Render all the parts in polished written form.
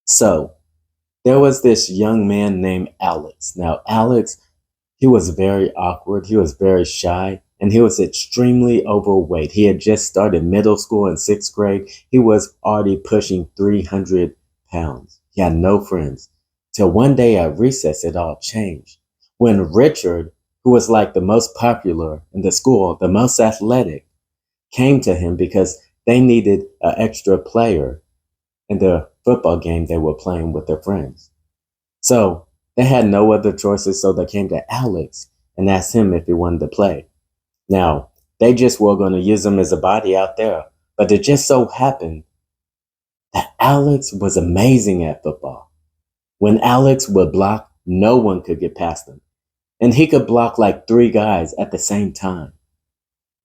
So there was this young man named Alex. Now, Alex, he was very awkward. He was very shy and he was extremely overweight. He had just started middle school in sixth grade. He was already pushing 300 pounds. He had no friends. Till one day at recess, it all changed. When Richard, who was like the most popular in the school, the most athletic, came to him because they needed an extra player in the football game they were playing with their friends. So they had no other choices, so they came to Alex and asked him if he wanted to play. Now, they just were going to use him as a body out there, but it just so happened that Alex was amazing at football. When Alex would block, no one could get past him. And he could block like three guys at the same time.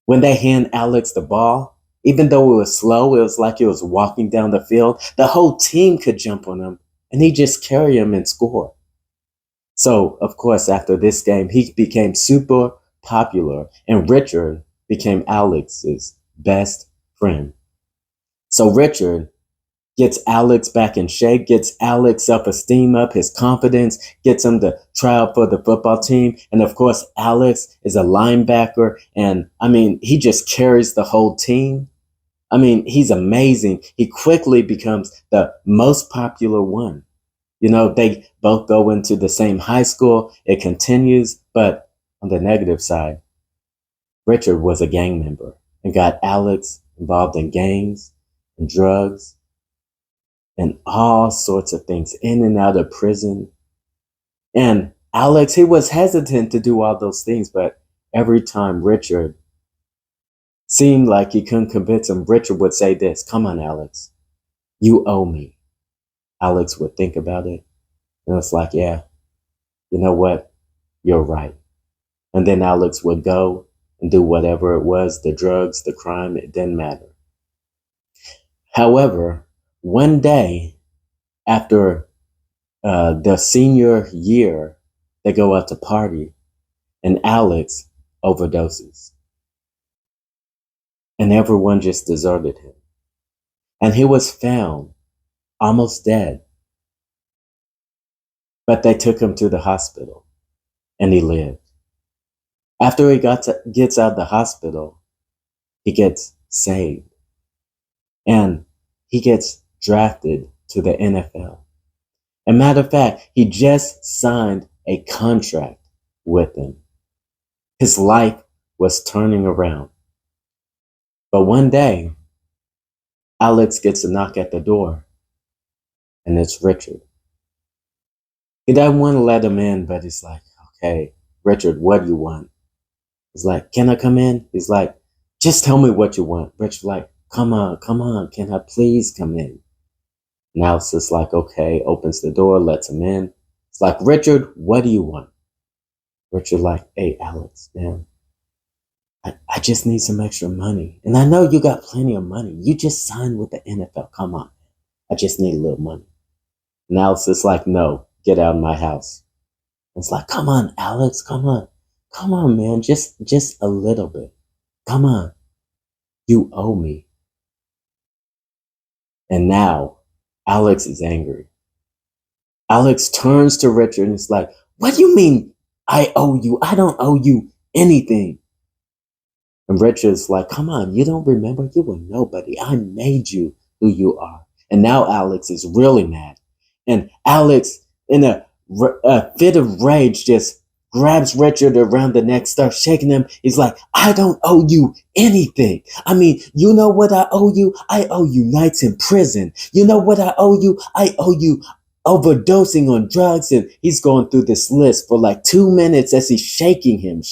When they hand Alex the ball, even though it was slow, it was like he was walking down the field. The whole team could jump on him and he just carry him and score. So, of course, after this game, he became super popular and Richard became Alex's best friend. So Richard gets Alex back in shape, gets Alex self-esteem up, his confidence, gets him to try out for the football team. And of course, Alex is a linebacker. And I mean, he just carries the whole team. I mean, he's amazing. He quickly becomes the most popular one. You know, they both go into the same high school. It continues. But on the negative side, Richard was a gang member and got Alex involved in gangs and drugs and all sorts of things, in and out of prison. And Alex, he was hesitant to do all those things, but every time Richard seemed like he couldn't convince him, Richard would say this, "Come on, Alex, you owe me." Alex would think about it, and it's like, yeah, you know what? You're right. And then Alex would go and do whatever it was, the drugs, the crime, it didn't matter. However, one day after the senior year, they go out to party, and Alex overdoses. And everyone just deserted him. And he was found almost dead. But they took him to the hospital, and he lived. After he gets out of the hospital, he gets saved. And he gets drafted to the NFL. As a matter of fact, he just signed a contract with them. His life was turning around. But one day, Alex gets a knock at the door, and it's Richard. He doesn't want to let him in, but he's like, "Okay, Richard, what do you want?" He's like, "Can I come in?" He's like, "Just tell me what you want." Richard's like, come on, can I please come in?" And Alex is like, okay, opens the door, lets him in. It's like, "Richard, what do you want?" Richard like, "Hey, Alex, man, I just need some extra money. And I know you got plenty of money. You just signed with the NFL. Come on. I just need a little money." And Alex is like, "No, get out of my house." It's like, "Come on, Alex, come on. Come on, man, just a little bit. Come on. You owe me." And now Alex is angry. Alex turns to Richard and is like, "What do you mean I owe you? I don't owe you anything." And Richard's like, "Come on, you don't remember? You were nobody. I made you who you are." And now Alex is really mad. And Alex, in a fit of rage, just grabs Richard around the neck, starts shaking him. He's like, "I don't owe you anything. I mean, you know what I owe you? I owe you nights in prison. You know what I owe you? I owe you overdosing on drugs." And he's going through this list for like 2 minutes as he's shaking him,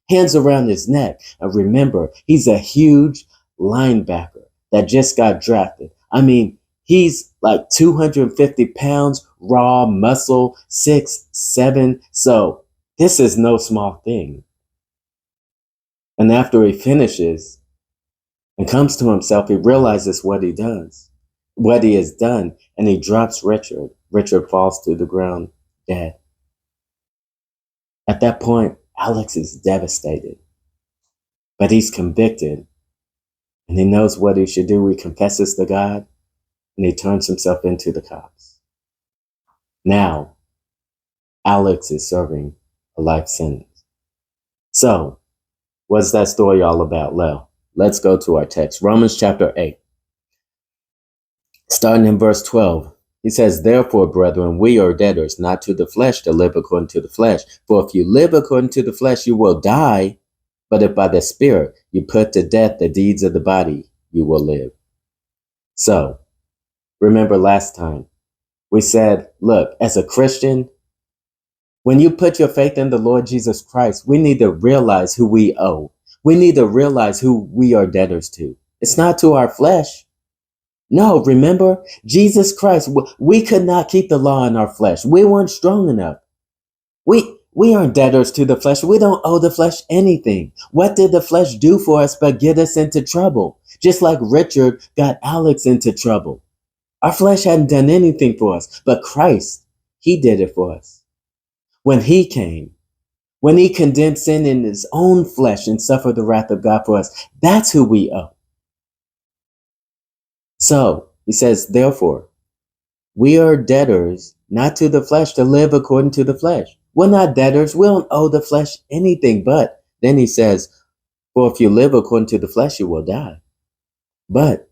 hands around his neck. And remember, he's a huge linebacker that just got drafted. I mean, he's like 250 pounds, raw muscle, 6'7". So this is no small thing. And after he finishes and comes to himself, he realizes what he has done, and he drops Richard. Richard falls to the ground dead. At that point, Alex is devastated, but he's convicted and he knows what he should do. He confesses to God and he turns himself into the cops. Now, Alex is serving a life sentence. So, what's that story all about? Well, let's go to our text. Romans chapter 8, starting in verse 12. He says, therefore, brethren, we are debtors, not to the flesh, to live according to the flesh. For if you live according to the flesh, you will die. But if by the Spirit you put to death the deeds of the body, you will live. So, remember last time we said, look, as a Christian, when you put your faith in the Lord Jesus Christ, we need to realize who we owe. We need to realize who we are debtors to. It's not to our flesh. No, remember, Jesus Christ, we could not keep the law in our flesh. We weren't strong enough. We aren't debtors to the flesh. We don't owe the flesh anything. What did the flesh do for us but get us into trouble? Just like Richard got Alex into trouble. Our flesh hadn't done anything for us, but Christ, he did it for us. When he came, when he condemned sin in his own flesh and suffered the wrath of God for us, that's who we owe. So he says, therefore, we are debtors, not to the flesh, to live according to the flesh. We're not debtors. We don't owe the flesh anything. But then he says, for if you live according to the flesh, you will die. But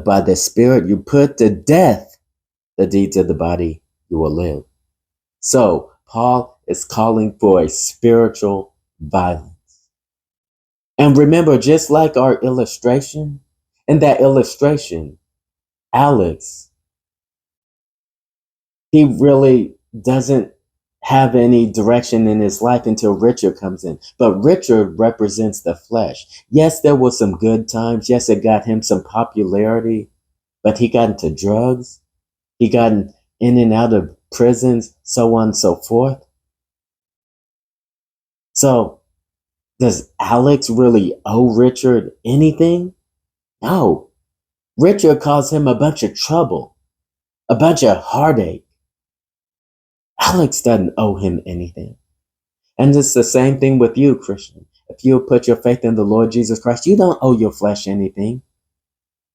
by the Spirit, you put to death the deeds of the body, you will live. So Paul is calling for a spiritual violence. And remember, just like our illustration, in that illustration, Alex, he really doesn't have any direction in his life until Richard comes in. But Richard represents the flesh. Yes, there were some good times. Yes, it got him some popularity, but he got into drugs. He got in and out of prisons, so on and so forth. So does Alex really owe Richard anything? No. Richard caused him a bunch of trouble, a bunch of heartache. Alex doesn't owe him anything. And it's the same thing with you, Christian. If you put your faith in the Lord Jesus Christ, you don't owe your flesh anything.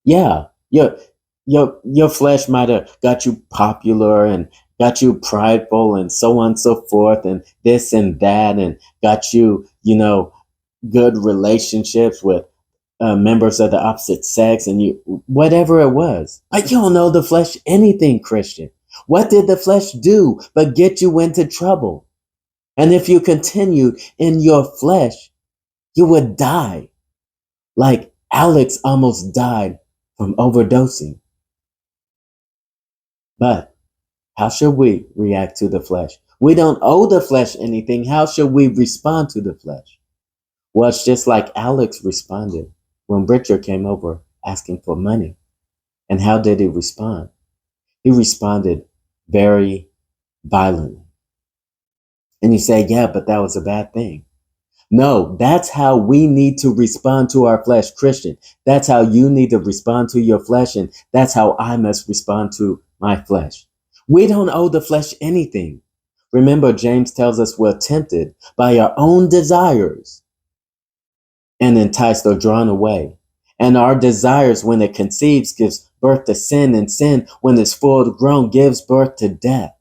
Yeah, your flesh might have got you popular and got you prideful and so on and so forth and this and that and got you, good relationships with members of the opposite sex and you, whatever it was. But you don't owe the flesh anything, Christian. What did the flesh do but get you into trouble? And if you continued in your flesh, you would die. Like Alex almost died from overdosing. But how should we react to the flesh? We don't owe the flesh anything. How should we respond to the flesh? Well, it's just like Alex responded when Richard came over asking for money. And how did he respond? He responded very violently. And you say, yeah, but that was a bad thing. No, that's how we need to respond to our flesh, Christian. That's how you need to respond to your flesh, and that's how I must respond to my flesh. We don't owe the flesh anything. Remember, James tells us we're tempted by our own desires and enticed or drawn away. And our desires, when it conceives, gives birth to sin, and sin, when it's full grown, gives birth to death.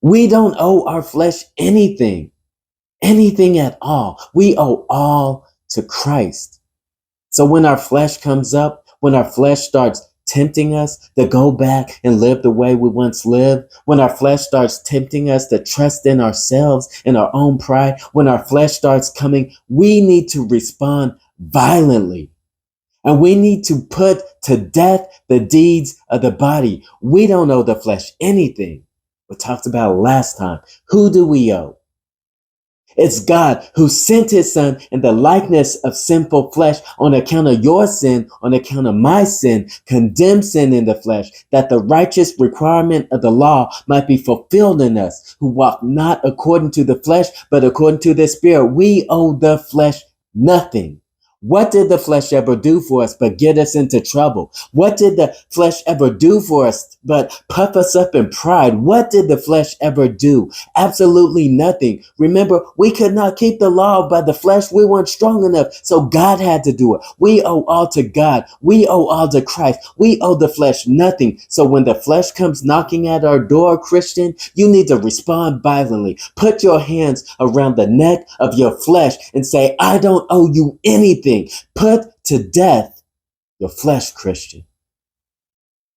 We don't owe our flesh anything at all. We owe all to Christ. So when our flesh comes up, when our flesh starts tempting us to go back and live the way we once lived, when our flesh starts tempting us to trust in ourselves, in our own pride, when our flesh starts coming, we need to respond violently. And we need to put to death the deeds of the body. We don't owe the flesh anything. We talked about last time. Who do we owe? It's God who sent his son in the likeness of sinful flesh on account of your sin, on account of my sin, condemned sin in the flesh, that the righteous requirement of the law might be fulfilled in us, who walk not according to the flesh, but according to the Spirit. We owe the flesh nothing. What did the flesh ever do for us but get us into trouble? What did the flesh ever do for us but puff us up in pride? What did the flesh ever do? Absolutely nothing. Remember, we could not keep the law by the flesh. We weren't strong enough. So God had to do it. We owe all to God. We owe all to Christ. We owe the flesh nothing. So when the flesh comes knocking at our door, Christian, you need to respond violently. Put your hands around the neck of your flesh and say, I don't owe you anything. Put to death your flesh, Christian.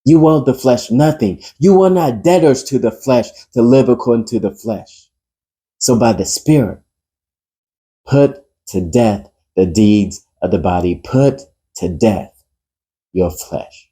You owe the flesh nothing. You are not debtors to the flesh to live according to the flesh. So by the Spirit, put to death the deeds of the body. Put to death your flesh.